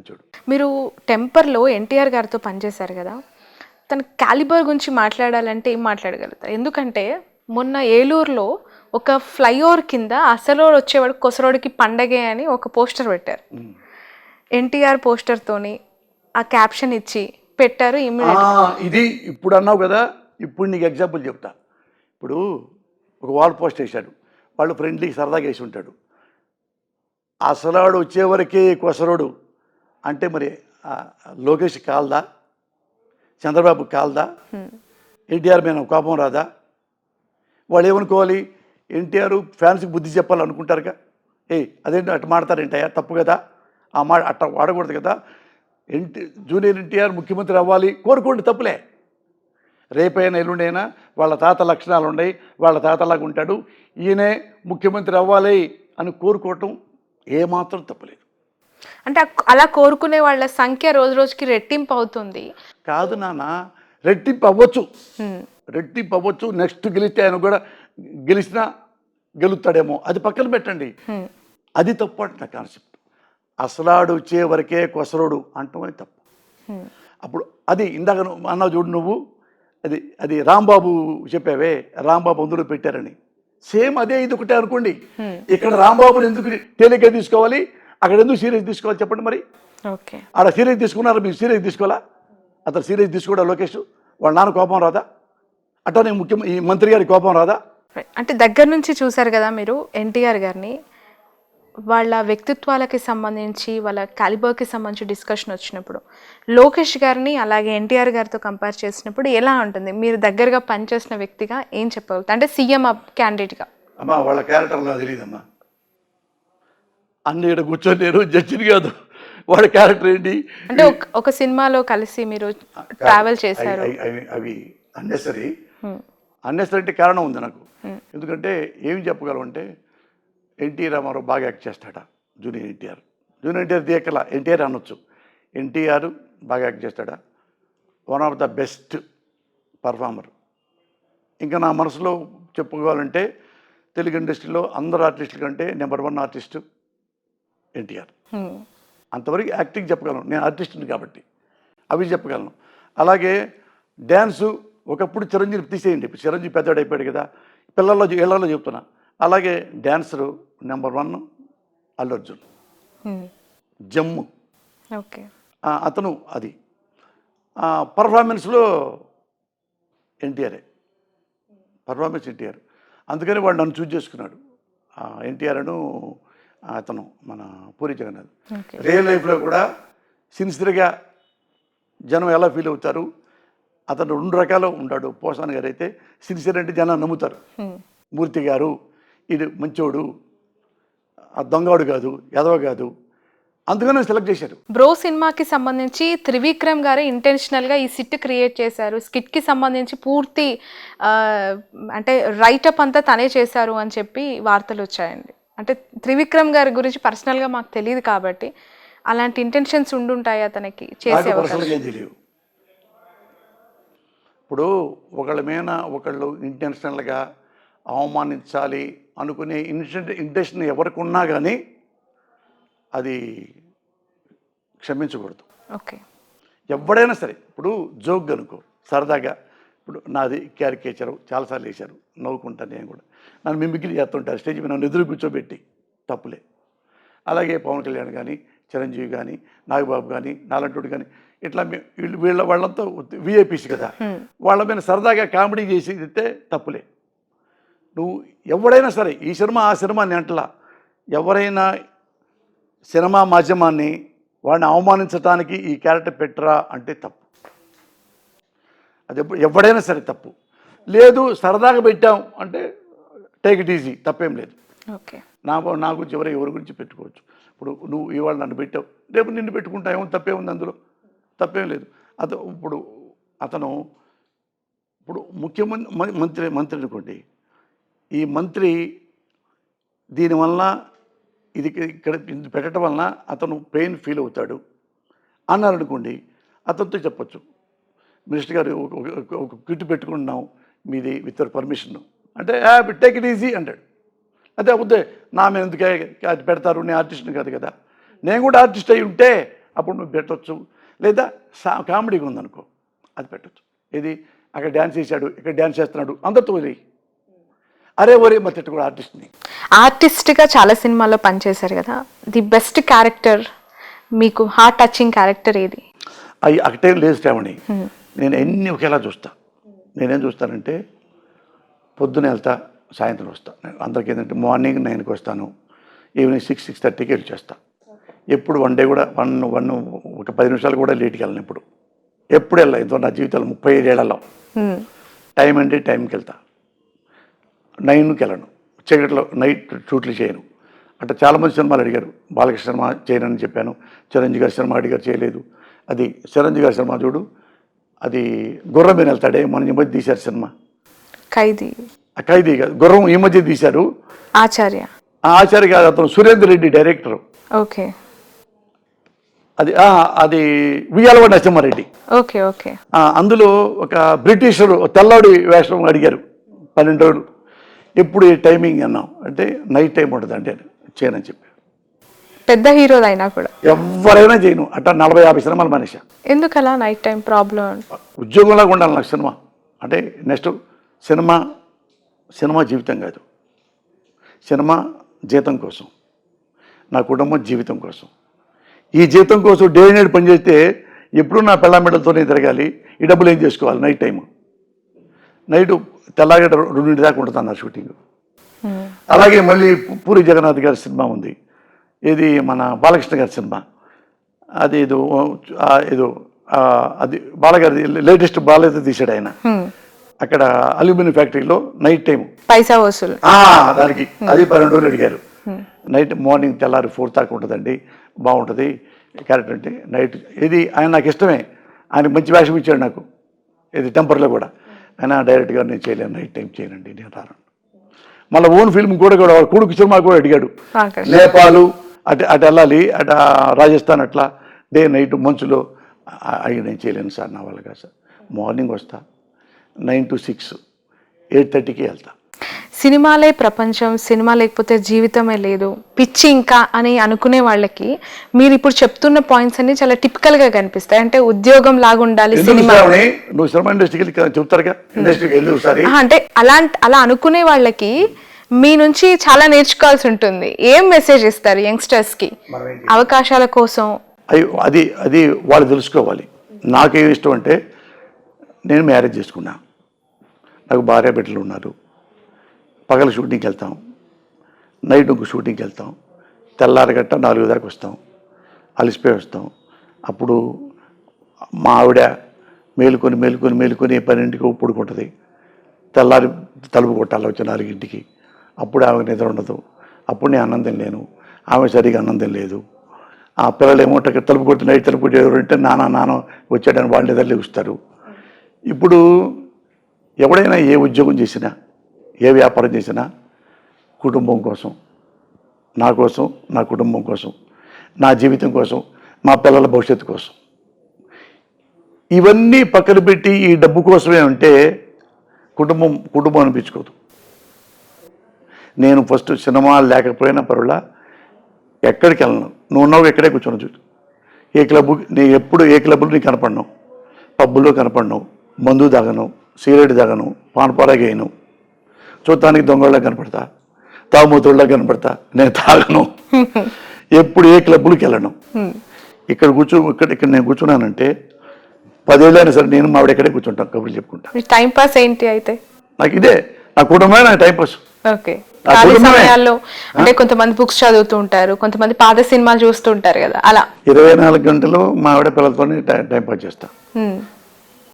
చూడు. మీరు 'టెంపర్'లో ఎన్టీఆర్ గారితో పనిచేశారు కదా! తన క్యాలిబర్ గురించి మాట్లాడాలంటే ఏం మాట్లాడగలుగుతారు? ఎందుకంటే మొన్న ఏలూరులో ఒక ఫ్లైఓవర్ కింద అసలోడు వచ్చేవాడు కొసరోడికి పండగే అని ఒక పోస్టర్ పెట్టారు. ఎన్టీఆర్ పోస్టర్‌తోని ఆ క్యాప్షన్ ఇచ్చి పెట్టారు. ఇది ఇప్పుడు అన్నావు కదా, ఇప్పుడు నీకు ఎగ్జాంపుల్ చెప్తా. ఇప్పుడు ఒక వాల్ పోస్ట్ వేశాడు, వాళ్ళు ఫ్రెండ్లీ సరదాగా వేసి ఉంటాడు. అసలాడు వచ్చేవరకే కొసరోడు అంటే మరి లోకేష్ కాల్దా, చంద్రబాబు కాల్దా, ఎన్టీఆర్ మీద కోపం రాదా? వాళ్ళు ఏమనుకోవాలి? ఎన్టీఆర్ ఫ్యాన్స్కి బుద్ధి చెప్పాలనుకుంటారుగా. అదేంటి అట్లా మాడతారేంటయ్యా, తప్పు కదా, ఆ మాట అట్లా వాడకూడదు కదా. జూనియర్ ఎన్టీఆర్ ముఖ్యమంత్రి అవ్వాలి కోరుకోండి, తప్పులే. రేపైనా ఎల్లుండైనా వాళ్ళ తాత లక్షణాలు ఉన్నాయి, వాళ్ళ తాతలాగా ఉంటాడు, ఈయనే ముఖ్యమంత్రి అవ్వాలి అని కోరుకోవటం ఏమాత్రం తప్పులేదు. అంటే అలా కోరుకునే వాళ్ళ సంఖ్య రోజు రోజుకి రెట్టింపు అవుతుంది. కాదు నాన్న, రెట్టింపు అవ్వచ్చు, రెట్టింపు అవ్వచ్చు. నెక్స్ట్ గెలిస్తే ఆయన కూడా గెలిచినా గెలుస్తాడేమో, అది పక్కన పెట్టండి. అది తప్పు అంట కాన్సెప్ట్. అసలాడు వచ్చే వరకే కొసరోడు అంటమని తప్పు. అప్పుడు అది ఇందాక అన్నావు చూడు నువ్వు, అది రాంబాబు చెప్పావే, రాంబాబు అందులో పెట్టారని. సేమ్ అదే ఇది ఒకటే అనుకోండి. ఇక్కడ రాంబాబుని ఎందుకు తేలిగ్గా తీసుకోవాలి, అక్కడ ఎందుకు సీరియస్ తీసుకోవాలి చెప్పండి మరి. ఓకే, ఆడ సీరియస్ తీసుకున్నారు, మీరు సీరియస్ తీసుకోవాలా? అతను సీరియస్ తీసుకోవడా లోకేష్? వాళ్ళ నాన్న కోపం రాదా? అట్లానే ఈ మంత్రి గారి కోపం రాదా? అంటే దగ్గర నుంచి చూసారు కదా మీరు ఎన్టీఆర్ గారిని, వాళ్ళ వ్యక్తిత్వాలకి సంబంధించి వాళ్ళ క్యాలిబర్కి సంబంధించి డిస్కషన్ వచ్చినప్పుడు లోకేష్ గారిని అలాగే ఎన్టీఆర్ గారితో కంపేర్ చేసినప్పుడు ఎలా ఉంటుంది? మీరు దగ్గరగా పనిచేసిన వ్యక్తిగా ఏం చెప్పగలుగుతారు, అంటే సీఎం క్యాండిడేట్గా? అమ్మా వాళ్ళ క్యారెక్టర్ నాకు తెలియదమ్మా. అన్ని ఇక్కడ కూర్చొని నేను జడ్జిని కాదు, వాడి క్యారెక్టర్ ఏంటి అంటే ఒక సినిమాలో కలిసి మీరు ట్రావెల్ చేశారు. అవి అన్నెసరీ. అన్నెసరీ అంటే కారణం ఉంది నాకు. ఎందుకంటే ఏమి చెప్పగలం అంటే, ఎన్టీ రామారావు బాగా యాక్ట్ చేస్తాడ, జూనియర్ ఎన్టీఆర్ తీయకల ఎన్టీఆర్ అనొచ్చు. ఎన్టీఆర్ బాగా యాక్ట్ చేస్తాడా, one of the best performer. ఇంకా నా మనసులో చెప్పుకోవాలంటే తెలుగు ఇండస్ట్రీలో అందరు ఆర్టిస్టుల కంటే నెంబర్ 1 ఆర్టిస్టు ఎన్టీఆర్. అంతవరకు యాక్టింగ్ చెప్పగలను, నేను ఆర్టిస్ట్ని కాబట్టి అవి చెప్పగలను. అలాగే డ్యాన్సు ఒకప్పుడు చిరంజీవి తీసేయండి, చిరంజీవి పెద్దవాడు అయిపోయాడు కదా, ఇళ్లలో చెప్తున్నా. అలాగే dancer number 1 Allu Arjun, Jammu. Okay, అతను అది పర్ఫార్మెన్స్లో పర్ఫార్మెన్స్ ఎన్టీఆర్. అందుకని వాడు నన్ను చూజ్ చేసుకున్నాడు. ఎన్టీఆర్ను అతను మన పూరి జగన్నాథ్. రియల్ లైఫ్లో కూడా సిన్సియర్గా జనం ఎలా ఫీల్ అవుతారు, అతను 2 రకాలు ఉంటాడు. పోసాన్ గారు అయితే సిన్సియర్ అంటే జనం నమ్ముతారు, మూర్తి గారు ఇది మంచోడు, దొంగవాడు కాదు, ఎదవ కాదు, అందుకని సెలెక్ట్ చేశారు. బ్రో సినిమాకి సంబంధించి త్రివిక్రమ్ గారు ఇంటెన్షనల్గా ఈ సిట్ క్రియేట్ చేశారు. స్కిట్కి సంబంధించి పూర్తి అంటే రైటప్ అంతా తనే చేశారు అని చెప్పి వార్తలు వచ్చాయండి. అంటే త్రివిక్రమ్ గారి గురించి పర్సనల్గా మాకు తెలియదు కాబట్టి అలాంటి ఇంటెన్షన్స్ ఉండుంటాయి అతనికి చేసే అవకాశం తెలియదు. ఇప్పుడు ఒకళ్ళ మీద ఒకళ్ళు ఇంటెన్షనల్గా అవమానించాలి అనుకునే ఇంటెన్షన్ ఎవరికి ఉన్నా కానీ అది క్షమించకూడదు. ఓకే, ఎవడైనా సరే. ఇప్పుడు జోక్ అనుకో, సరదాగా ఇప్పుడు నాది క్యారికేచర్ చాలాసార్లు వేశారు, నవ్వుకుంటాను నేను కూడా. నన్ను మిమిక్రీ చేస్తుంటారు స్టేజ్ మీద, నన్ను ఎదురు కూర్చోబెట్టి, తప్పులే. అలాగే పవన్ కళ్యాణ్ కానీ, చిరంజీవి కానీ, నాగబాబు కానీ, నాలంటోడు కానీ, ఇట్లా వాళ్ళంతా విఐపీస్ కదా, వాళ్ళ మీద సరదాగా కామెడీ చేసి ఇస్తే తప్పులే. నువ్వు ఎవడైనా సరే, ఈ సినిమా ఆ సినిమా అని అంటలా, ఎవరైనా సినిమా మాధ్యమాన్ని వాడిని అవమానించడానికి ఈ క్యారెక్టర్ పెట్టరా అంటే తప్పు. అది ఎవడైనా సరే తప్పు. లేదు సరదాగా పెట్టాం అంటే టేక్ ఇట్ ఈజీ, తప్పేం లేదు. ఓకే, నా గురించి ఎవరి గురించి పెట్టుకోవచ్చు. ఇప్పుడు నువ్వు ఇవాళ నన్ను పెట్టావు, రేపు నిన్ను పెట్టుకుంటా, ఏమో తప్పే ఉంది, అందులో తప్పేం లేదు. అతను ఇప్పుడు ముఖ్యమంత్రి మంత్రి అనుకోండి, ఈ మంత్రి దీనివల్ల ఇది ఇక్కడ పెట్టడం వలన అతను పెయిన్ ఫీల్ అవుతాడు అన్నారనుకోండి, అతనితో చెప్పచ్చు, మినిస్టర్ గారు ఒక కిట్ పెట్టుకుంటున్నాం మీది విత్ పర్మిషన్ అంటే టేక్ ఇట్ ఈజీ అంటాడు. అదే వద్దే నా మీద ఎందుకు పెడతారు, నేను ఆర్టిస్ట్ని కాదు కదా. నేను కూడా ఆర్టిస్ట్ అయి ఉంటే అప్పుడు నువ్వు పెట్టొచ్చు. లేదా కామెడీగా ఉందనుకో అది పెట్టొచ్చు. ఇది అక్కడ డ్యాన్స్ చేశాడు, ఇక్కడ డ్యాన్స్ చేస్తున్నాడు, అందరితో వదిలేయి. అరే ఒరే మరి తిట్టు కూడా ఆర్టిస్ట్ని. ఆర్టిస్ట్గా చాలా సినిమాల్లో పనిచేశారు కదా, ది బెస్ట్ క్యారెక్టర్ మీకు హార్ట్ టచింగ్ క్యారెక్టర్ ఏది? అవి ఒకటే లేదు శ్రావణి, నేను ఎన్ని ఒకేలా చూస్తా. నేనేం చూస్తానంటే పొద్దున వెళ్తా, సాయంత్రం వస్తా. అందరికీ ఏంటంటే మార్నింగ్ 9కి వస్తాను, ఈవినింగ్ 6-6:30కి వచ్చేస్తా. ఎప్పుడు వన్ డే కూడా ఒక 10 నిమిషాలు కూడా లేట్కి వెళ్ళను. ఎప్పుడు వెళ్ళా ఎంతో నా జీవితంలో 35 ఏళ్లలో. టైం అంటే టైంకి వెళ్తా. 9కి వెళ్ళను, చీకట్లో నైట్ షూట్లు చేయను. అట్లా చాలామంది సినిమాలు అడిగారు, బాలకృష్ణ సినిమా చేయనని చెప్పాను, చిరంజీవి గారి సినిమా అడిగారు, చేయలేదు. అది చిరంజీవి గారి సినిమా చూడు, అది గుర్రం మీద వెళ్తాడే, మన ఈ మధ్య తీశారు సినిమా ఖైదీ. ఖైదీ కాదు, గుర్రం ఈ మధ్య తీశారు. ఆచార్య. ఆచార్య కాదు, అతను సురేందర్ రెడ్డి డైరెక్టర్. ఓకే. అది ఉయ్యాలవాడ నరసింహారెడ్డి. Okay okay. అందులో ఒక బ్రిటిషరు తెల్లవాడి వేషం అడిగారు 12 రోజులు. ఎప్పుడు ఈ టైమింగ్ అన్నాం అంటే నైట్ టైం ఉంటుంది అంటే చేయనని చెప్పారు. పెద్ద హీరోదైనా కూడా ఎవరైనా చేయను. అట్లా 40-50 సినిమాలు మనిషి. ఎందుకలా నైట్ టైం ప్రాబ్లం? ఉద్యోగంలాగా ఉండాలి నాకు సినిమా అంటే. నెక్స్ట్ సినిమా జీవితం కాదు, సినిమా జీతం కోసం, నా కుటుంబం జీవితం కోసం. ఈ జీతం కోసం డే నైట్ పనిచేస్తే ఎప్పుడు నా పిల్ల మెడలతోనే తిరగాలి. ఈ డబ్బులు ఏం చేసుకోవాలి? నైట్ టైము, నైటు తెల్లగడ 2 దాకా ఉంటుంది నా షూటింగ్. అలాగే మళ్ళీ పూరి జగన్నాథ్ గారి సినిమా ఉంది, ఇది మన బాలకృష్ణ గారి సినిమా. అది ఏదో అది బాలగారి లేటెస్ట్ బాలైతే తీశాడు ఆయన. అక్కడ అల్యూమినియం ఫ్యాక్టరీలో నైట్ టైం పైసా వసూలు, దానికి అది 12 రోజులు అడిగారు. నైట్ మార్నింగ్ తెల్లారి 4 దాకా ఉంటుందండి, బాగుంటుంది క్యారెక్టర్ అంటే. నైట్ ఇది ఆయన నాకు ఇష్టమే, ఆయన మంచి వేషం ఇచ్చాడు నాకు, ఇది టెంపర్లో కూడా. ఆయన డైరెక్ట్గా నేను చేయలేను, నైట్ టైం చేయనండి, నేను రాను. మళ్ళీ ఓన్ ఫిల్మ్ కూడా కొడుకు సినిమా కూడా అడిగాడు, నేపాలు అటు వెళ్ళాలి, అటు రాజస్థాన్, అట్లా డే నైట్ మంచులో. అవి నేను చేయలేను సార్, నా వల్ల కాదు సార్. మార్నింగ్ వస్తా, 9 to 6, 8:30కి వెళ్తా. సినిమాలే ప్రపంచం, సినిమా లేకపోతే జీవితమే లేదు, పిచ్చి ఇంకా అని అనుకునే వాళ్ళకి మీరు ఇప్పుడు చెప్తున్న పాయింట్స్ అన్ని చాలా టిపికల్గా కనిపిస్తాయి. అంటే ఉద్యోగం లాగా ఉండాలి సినిమా. నువ్వు సినిమా ఇండస్ట్రీకి చెప్తారుగా, ఇండస్ట్రీకి ఎందుకు? అంటే అలా అనుకునే వాళ్ళకి మీ నుంచి చాలా నేర్చుకోవాల్సి ఉంటుంది. ఏం మెసేజ్ ఇస్తారు యంగ్స్టర్స్కి అవకాశాల కోసం? అది వాళ్ళు తెలుసుకోవాలి. నాకేం ఇష్టం అంటే, నేను మ్యారేజ్ చేసుకున్నా, నాకు భార్య బిడ్డలు ఉన్నారు. పగల షూటింగ్కి వెళ్తాం, నైట్ ఇంకో షూటింగ్కి వెళ్తాం, తెల్లారగట్ట 4 దాకా వస్తాం, అలసిపోయి వస్తాం. అప్పుడు మా ఆవిడ మేలుకొని 12కి పడుకుంటుంది, తెల్లారి తలుపు కొట్టాలి వచ్చి 4ంటికి. అప్పుడు ఆమె నిద్ర ఉండదు, అప్పుడు నేను అన్నం తినలేను, ఆమె సరిగా అన్నం తినలేదు. ఆ పిల్లలు ఏమో తలుపు కొట్టి నైట్ తలుపు కొట్టి ఎవరంటే నాన్న వచ్చాడని వాళ్ళు నిద్ర లేస్తారు. ఇప్పుడు ఎవడైనా ఏ ఉద్యోగం చేసినా, ఏ వ్యాపారం చేసినా కుటుంబం కోసం, నా కోసం, నా కుటుంబం కోసం, నా జీవితం కోసం, మా పిల్లల భవిష్యత్తు కోసం. ఇవన్నీ పక్కన పెట్టి ఈ డబ్బు కోసమే ఉంటే కుటుంబం అనిపించుకోదు. నేను ఫస్ట్ సినిమా లేకపోయినా పరులా ఎక్కడికి వెళ్ళను, నువ్వు ఉన్నావు ఇక్కడే కూర్చొని చూడు. నేను ఎప్పుడు ఏ క్లబ్లో నీకు కనపడినావు, పబ్బుల్లో కనపడినావు, మందు తాగను, సిగరెట్ తాగను, పానపారాగా వేయను, చూడటానికి దొంగళ్ళ కనపడతా, తాగుమూతుళ్ళ కనపడతా, నేను తాగను. ఎప్పుడు ఏ క్లబ్లోకి వెళ్ళను. ఇక్కడ నేను కూర్చున్నానంటే 10 ఏళ్ళైనా సరే నేను మావిడ ఎక్కడే కూర్చుంటాను, కబుర్లు చెప్పుకుంటా. టైం పాస్ ఏంటి అయితే? నాకు ఇదే, నా కుటుంబమే నాకు టైం పాస్. ఓకే. ఖాళీ సమయాల్లో అంటే కొంతమంది బుక్స్ చదువుతూ ఉంటారు, కొంతమంది పాత సినిమాలు చూస్తూ ఉంటారు కదా, అలా 24 గంటలు మా ఆవిడ పిల్లలతోనే టైం పాస్ చేస్తా.